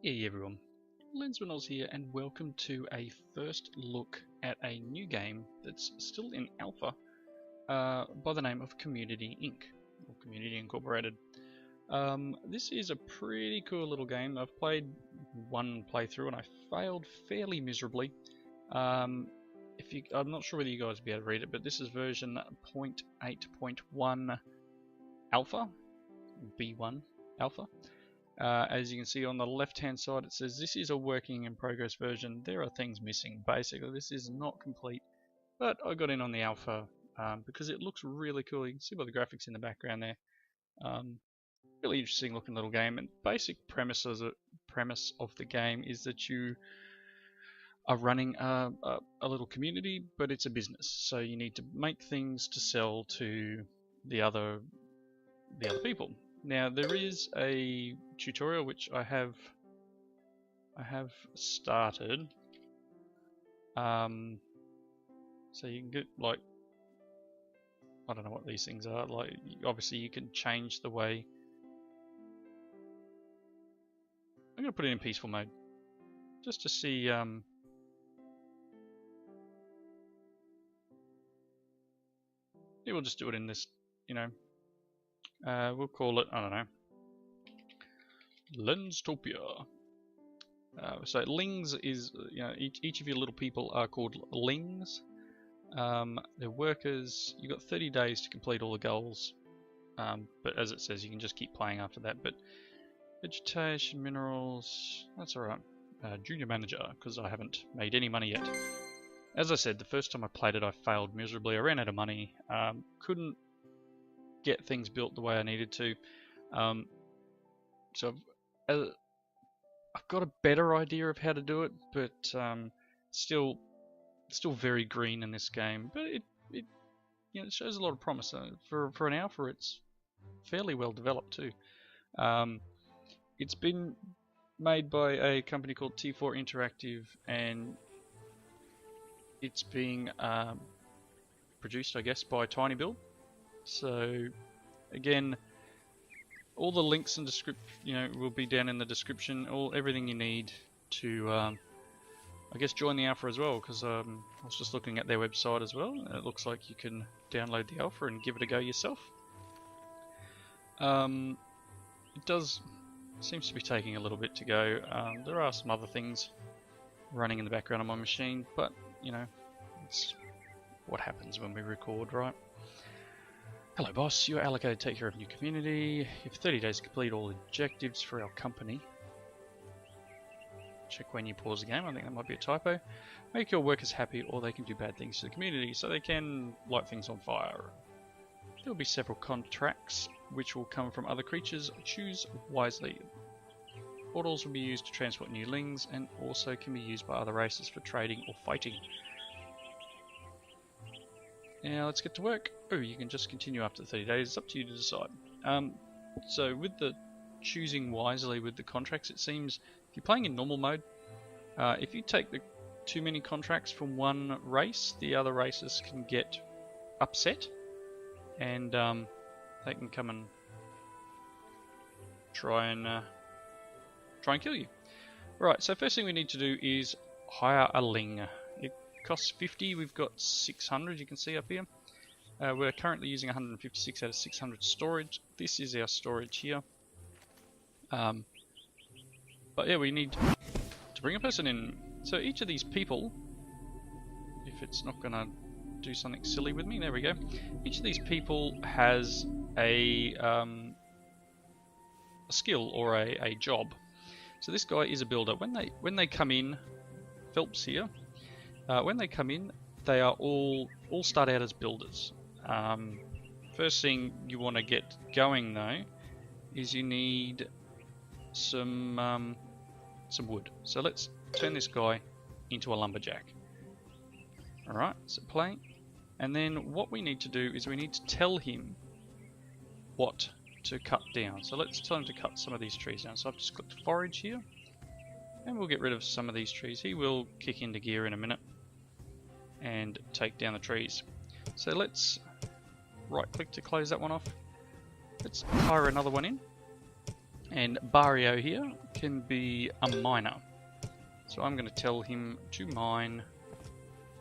Hey everyone, Lensman here and welcome to a first look at a new game that's still in alpha by the name of Community Inc. or Community Incorporated. This is a pretty cool little game. I've played one playthrough and I failed fairly miserably. I'm not sure whether you guys will be able to read it, but this is version 0.8.1 alpha, B1 alpha. As you can see on the left hand side it says this is a working in progress version. There are things missing. Basically this is not complete, but I got in on the alpha because it looks really cool. You can see by the graphics in the background there. Really interesting looking little game, and basic premise of the game is that you are running a little community, but it's a business, so you need to make things to sell to the other people. Now there is a tutorial which I have started, so you can get, like, I don't know what these things are, like obviously you can change the way. I'm going to put it in peaceful mode just to see yeah, we'll just do it in this, we'll call it, I don't know, Lenstopia. So Lings is, each of your little people are called Lings. They're workers. You've got 30 days to complete all the goals, but as it says, you can just keep playing after that. But vegetation, minerals, that's alright. Junior manager, because I haven't made any money yet. As I said, the first time I played it I failed miserably. I ran out of money, couldn't get things built the way I needed to. So I've got a better idea of how to do it, but still very green in this game. But it shows a lot of promise. For an alpha, it's fairly well developed too. It's been made by a company called T4 Interactive, and it's being produced, I guess, by tinyBuild. So again, all the links and will be down in the description. Everything you need to, I guess, join the alpha as well. Because I was just looking at their website as well, and it looks like you can download the alpha and give it a go yourself. It seems to be taking a little bit to go. There are some other things running in the background on my machine, but it's what happens when we record, right? Hello boss, you are allocated to take care of a new community. You have 30 days to complete all objectives for our company. Check when you pause the game, I think that might be a typo. Make your workers happy, or they can do bad things to the community, so they can light things on fire. There will be several contracts which will come from other creatures. Choose wisely. Portals will be used to transport new lings, and also can be used by other races for trading or fighting. Now let's get to work. Oh, you can just continue after 30 days. It's up to you to decide. So with the choosing wisely with the contracts, it seems if you're playing in normal mode, if you take too many contracts from one race, the other races can get upset, and they can come and try and kill you. Right. So first thing we need to do is hire a ling. Costs 50, we've got 600, you can see up here. We're currently using 156 out of 600 storage. This is our storage here. But yeah, we need to bring a person in. So each of these people, if it's not going to do something silly with me, there we go. Each of these people has a skill or a job. So this guy is a builder. When they come in, Phelps here, when they come in, they are all start out as builders. First thing you want to get going though is you need some wood. So let's turn this guy into a lumberjack. Alright, so play. And then what we need to do is we need to tell him what to cut down. So let's tell him to cut some of these trees down. So I've just clicked forage here, and we'll get rid of some of these trees. He will kick into gear in a minute and take down the trees. So let's right click to close that one off. Let's hire another one in, and Barrio here can be a miner. So I'm going to tell him to mine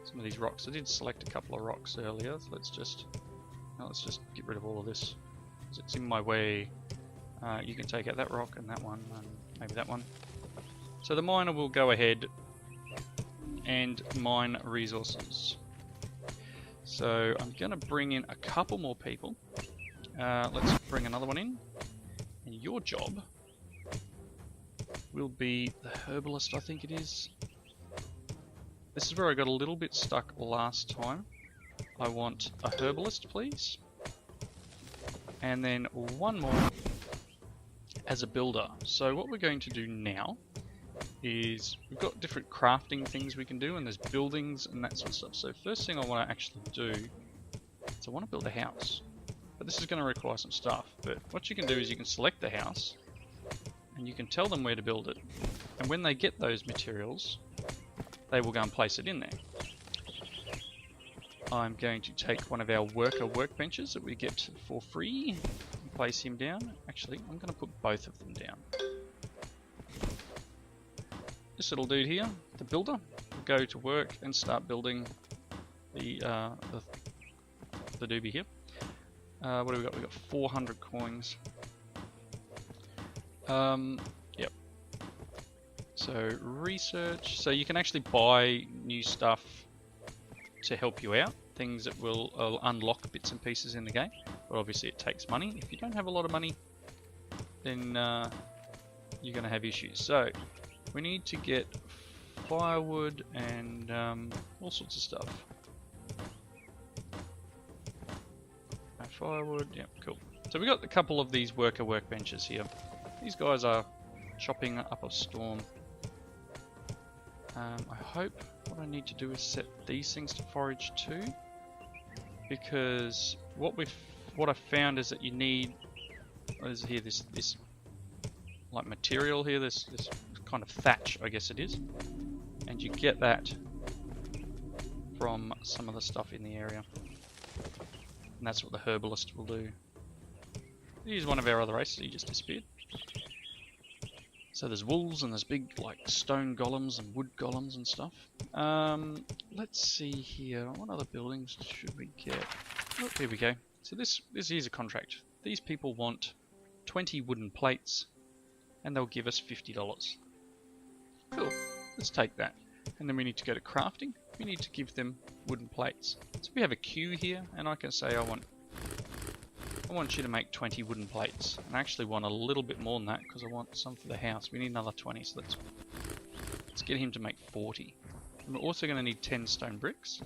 some of these rocks. I did select a couple of rocks earlier. So let's just get rid of all of this. It's in my way. You can take out that rock and that one and maybe that one. So the miner will go ahead and mine resources. So I'm going to bring in a couple more people. Let's bring another one in. And your job will be the herbalist, I think it is. This is where I got a little bit stuck last time. I want a herbalist, please. And then one more as a builder. So what we're going to do now is we've got different crafting things we can do, and there's buildings and that sort of stuff. So first thing I want to actually do is I want to build a house. But this is going to require some stuff. But what you can do is you can select the house and you can tell them where to build it. And when they get those materials, they will go and place it in there. I'm going to take one of our worker workbenches that we get for free and place him down. Actually, I'm going to put both of them down. This little dude here, the builder, will go to work and start building the doobie here. What do we got? We got 400 coins. Yep. So research. So you can actually buy new stuff to help you out. Things that will unlock bits and pieces in the game. But obviously it takes money. If you don't have a lot of money, then you're going to have issues. So we need to get firewood and all sorts of stuff. Firewood, yeah, cool. So we got a couple of these worker workbenches here. These guys are chopping up a storm. I hope what I need to do is set these things to forage too, because what I found is that you need here this like material here, this kind of thatch, I guess it is, and you get that from some of the stuff in the area. And that's what the herbalist will do. He's one of our other races, he just disappeared. So there's wolves and there's big like stone golems and wood golems and stuff. Let's see here, what other buildings should we get? Oh, here we go. So this is a contract. These people want 20 wooden plates and they'll give us $50. Cool, let's take that. And then we need to go to crafting. We need to give them wooden plates. So we have a queue here, and I can say I want you to make 20 wooden plates. And I actually want a little bit more than that because I want some for the house. We need another 20, so let's get him to make 40. And we're also going to need 10 stone bricks.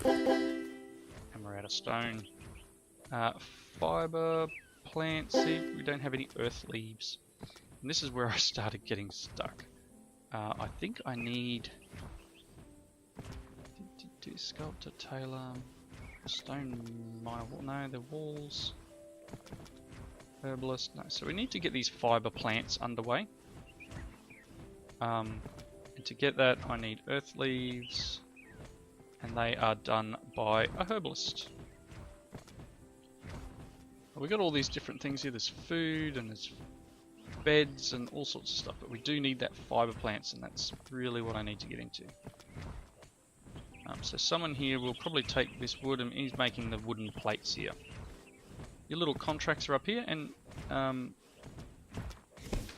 And we're out of stone. Fiber, plant seed. We don't have any earth leaves. And this is where I started getting stuck. I think I need sculptor, tailor, stone mile. No, the walls. Herbalist. No. So we need to get these fiber plants underway. And to get that, I need earth leaves, and they are done by a herbalist. We got all these different things here. There's food and there's beds and all sorts of stuff, but we do need that fiber plants, and that's really what I need to get into. So someone here will probably take this wood, and he's making the wooden plates here. Your little contracts are up here, and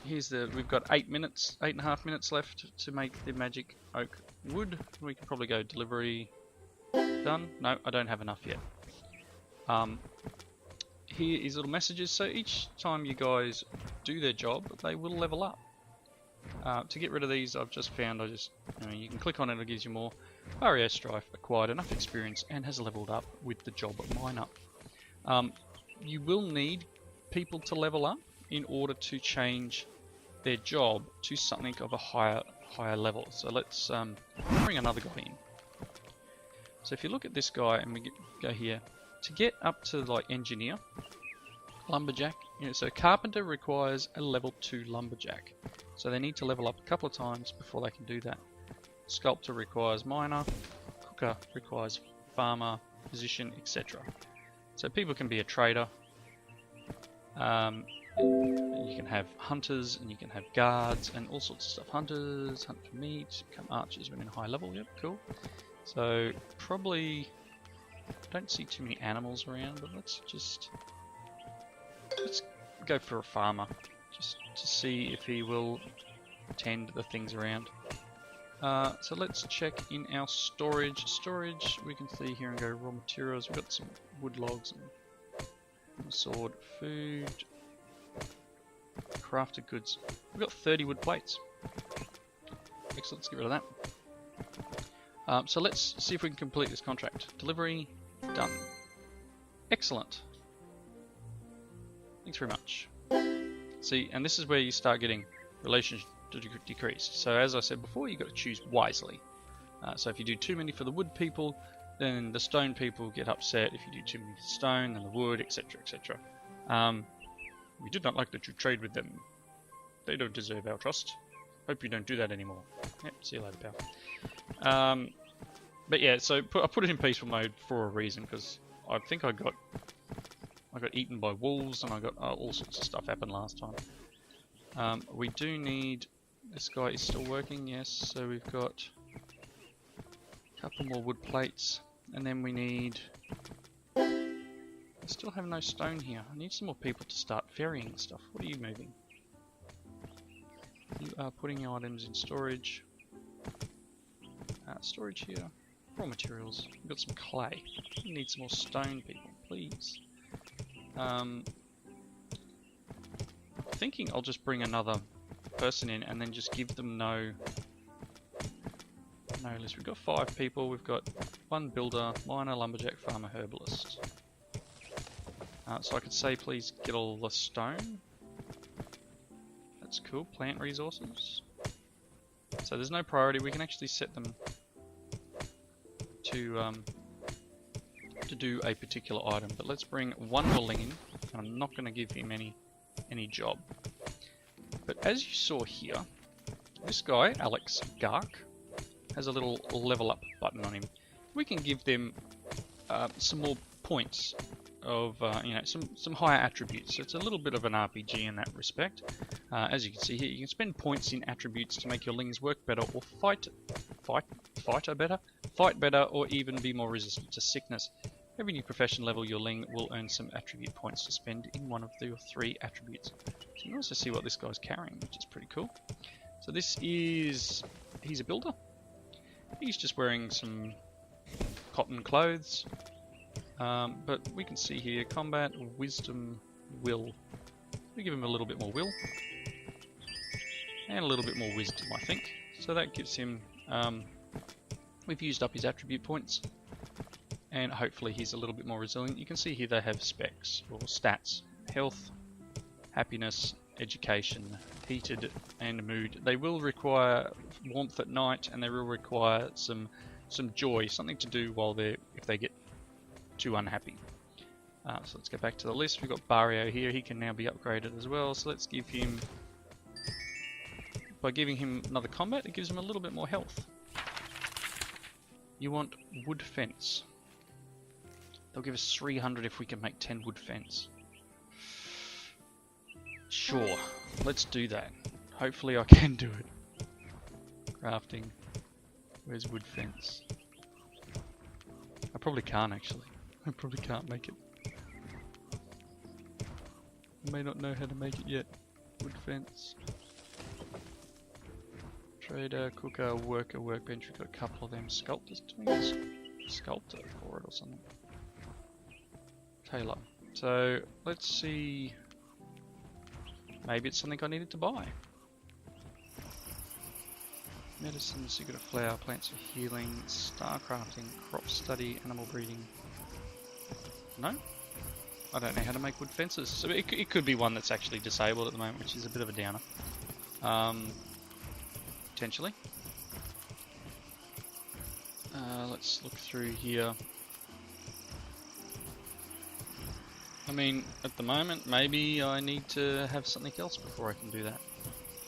we've got 8.5 minutes left to make the magic oak wood. We can probably go delivery done. No, I don't have enough yet. Here is little messages, so each time you guys do their job, they will level up. To get rid of these, I've just found, you can click on it, it gives you more. Barrier Strife acquired enough experience and has leveled up with the job miner. You will need people to level up in order to change their job to something of a higher level. So let's bring another guy in. So if you look at this guy and we go here, to get up to like engineer, lumberjack, so carpenter requires a level 2 lumberjack. So they need to level up a couple of times before they can do that. Sculptor requires miner, cooker requires farmer, physician, etc. So people can be a trader. You can have hunters and you can have guards and all sorts of stuff. Hunters, hunt for meat, become archers when in high level. Yep, cool. So probably don't see too many animals around, but let's go for a farmer just to see if he will tend the things around. So let's check in our storage. Storage, we can see here and go raw materials. We've got some wood logs and sword, food, crafted goods. We've got 30 wood plates. Excellent, let's get rid of that. So let's see if we can complete this contract. Delivery, done. Excellent. Thanks very much. See, and this is where you start getting relationship decreased. So as I said before, you've got to choose wisely. So if you do too many for the wood people, then the stone people get upset. If you do too many for stone, then the wood, etc, etc. We did not like that you trade with them. They don't deserve our trust. Hope you don't do that anymore. Yep, see you later, pal. But yeah, so I put it in peaceful mode for a reason, because I think I got eaten by wolves, and I got all sorts of stuff happened last time. We do need... This guy is still working, yes, so we've got a couple more wood plates, and then we need... I still have no stone here. I need some more people to start ferrying stuff. What are you moving? You are putting your items in storage. Storage here. Raw materials. We've got some clay. We need some more stone, people, please. Thinking I'll just bring another person in and then just give them no list. We've got 5 people. We've got 1 builder, miner, lumberjack, farmer, herbalist. So I could say please get all the stone. That's cool. Plant resources. So there's no priority. We can actually set them to do a particular item. But let's bring 1 more Ling in. And I'm not going to give him any job. But as you saw here, this guy, Alex Gark, has a little level up button on him. We can give them some more points of, some higher attributes. So it's a little bit of an RPG in that respect. As you can see here, you can spend points in attributes to make your Lings work better or fight better, or even be more resistant to sickness. Every new profession level, your Ling will earn some attribute points to spend in one of your 3 attributes. So you can also see what this guy's carrying, which is pretty cool. So he's a builder. He's just wearing some cotton clothes. But we can see here, combat, wisdom, will. We give him a little bit more will. And a little bit more wisdom, I think. So that gives him, we've used up his attribute points. And hopefully he's a little bit more resilient. You can see here they have specs, or stats. Health, happiness, education, heated, and mood. They will require warmth at night, and they will require some joy, something to do if they get too unhappy. So let's go back to the list. We've got Barrio here. He can now be upgraded as well. So let's give him, by giving him another combat, it gives him a little bit more health. You want wood fence. They'll give us 300 if we can make 10 wood fence. Sure, let's do that. Hopefully I can do it. Crafting. Where's wood fence? I probably can't actually. I probably can't make it. I may not know how to make it yet. Wood fence. Trader, cooker, worker, workbench. We've got a couple of them. Sculptors doing this. Sculptor for it or something. Tailor. So let's see. Maybe it's something I needed to buy. Medicines, you've got a flower, plants for healing, star crafting, crop study, animal breeding. No? I don't know how to make wood fences. So it could be one that's actually disabled at the moment, which is a bit of a downer. Potentially. Let's look through here. I mean, at the moment, maybe I need to have something else before I can do that.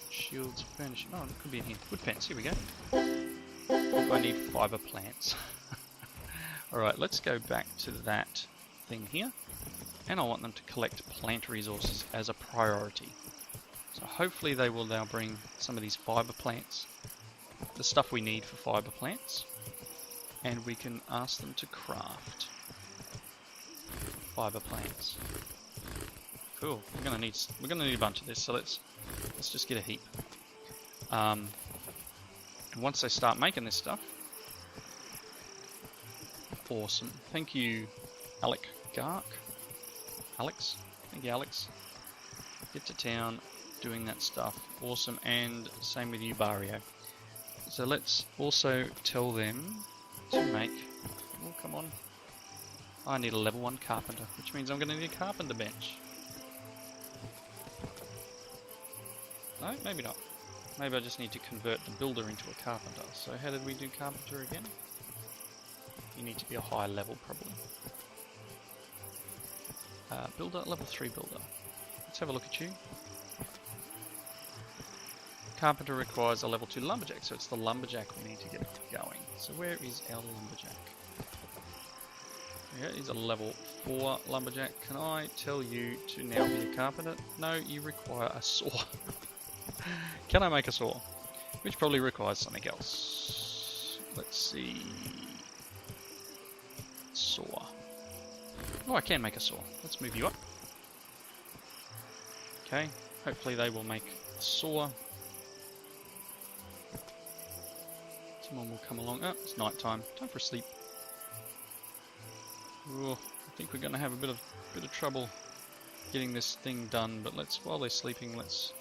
Shields, furnishing. Oh, it could be in here. Wood fence, here we go. I need fiber plants. Alright, let's go back to that thing here. and I want them to collect plant resources as a priority. So hopefully they will now bring some of these fiber plants, the stuff we need for fiber plants, and we can ask them to craft fiber plants. Cool. We're gonna need a bunch of this, so let's just get a heap. And once they start making this stuff, awesome. Thank you, Alex. Thank you, Alex. Get to town doing that stuff. Awesome. And same with you, Barrio. So let's also tell them to make... Oh, come on. I need a level 1 carpenter, which means I'm going to need a carpenter bench. No, maybe not. Maybe I just need to convert the builder into a carpenter. So how did we do carpenter again? You need to be a high level, probably. Builder, level 3 builder. Let's have a look at you. Carpenter requires a level 2 lumberjack, so it's the lumberjack we need to get going. So where is our lumberjack? Yeah, he's a level 4 lumberjack. Can I tell you to now be a carpenter? No, you require a saw. Can I make a saw? Which probably requires something else. Let's see. Saw. Oh, I can make a saw. Let's move you up. Okay, hopefully they will make a saw. Someone will come along. Oh, it's night time. Time for sleep. Ooh, I think we're going to have a bit of trouble getting this thing done. But while they're sleeping, let's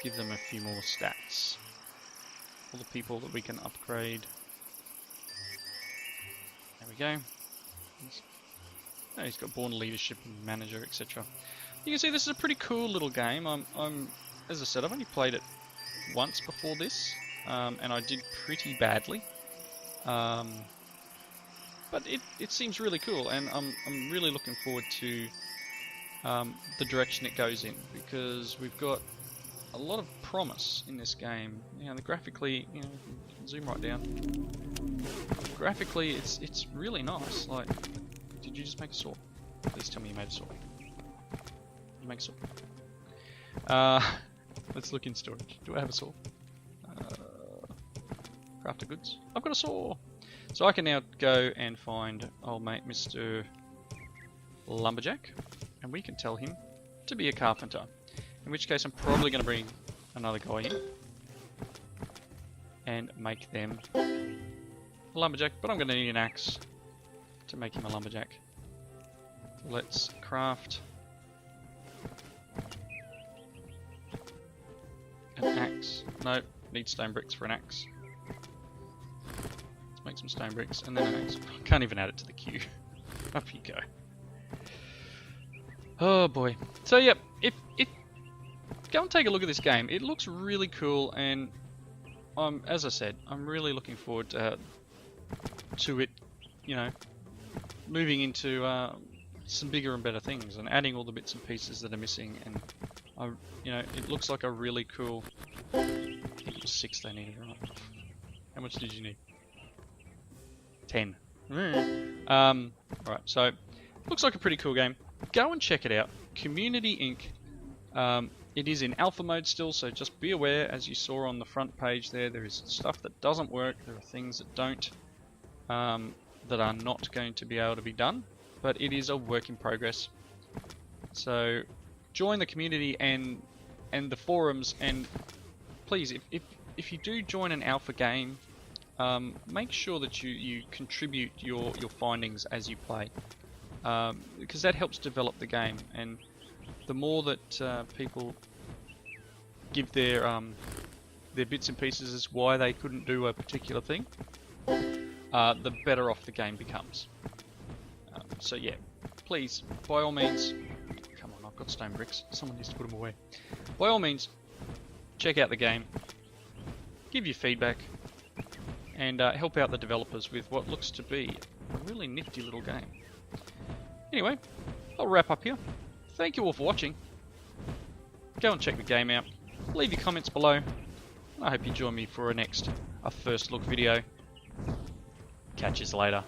give them a few more stats. All the people that we can upgrade. There we go. He's got born leadership and manager, etc. You can see this is a pretty cool little game. As I said, I've only played it once before this, and I did pretty badly. But it seems really cool, and I'm really looking forward to the direction it goes in, because we've got a lot of promise in this game. Graphically, you can zoom right down. Graphically, it's really nice. Like, did you just make a saw? Please tell me you made a saw. You make a saw. Let's look in storage. Do I have a saw? Crafter goods. I've got a saw. So I can now go and find old mate Mr. Lumberjack, and we can tell him to be a carpenter. In which case I'm probably going to bring another guy in and make them a lumberjack, but I'm going to need an axe to make him a lumberjack. Let's craft an axe. No, need stone bricks for an axe. Let's make some stone bricks and then an axe. I can't even add it to the queue. Up you go. Oh boy. So yep, go and take a look at this game. It looks really cool, and as I said, I'm really looking forward to it, moving into some bigger and better things, and adding all the bits and pieces that are missing. And it looks like a really cool. I think it was 6 they needed, right? How much did you need? 10. Alright, so looks like a pretty cool game. Go and check it out. Community Inc. It is in alpha mode still, so just be aware, as you saw on the front page there is stuff that doesn't work, there are things that don't, that are not going to be able to be done, but it is a work in progress. So join the community and the forums, and please, if you do join an alpha game, make sure that you contribute your findings as you play, because that helps develop the game. And the more that people give their bits and pieces as why they couldn't do a particular thing, the better off the game becomes. So yeah, please, by all means, come on, I've got stone bricks. Someone needs to put them away. By all means, check out the game, give your feedback, and help out the developers with what looks to be a really nifty little game. Anyway, I'll wrap up here. Thank you all for watching. Go and check the game out. Leave your comments below. I hope you join me for a first look video. Catch you later.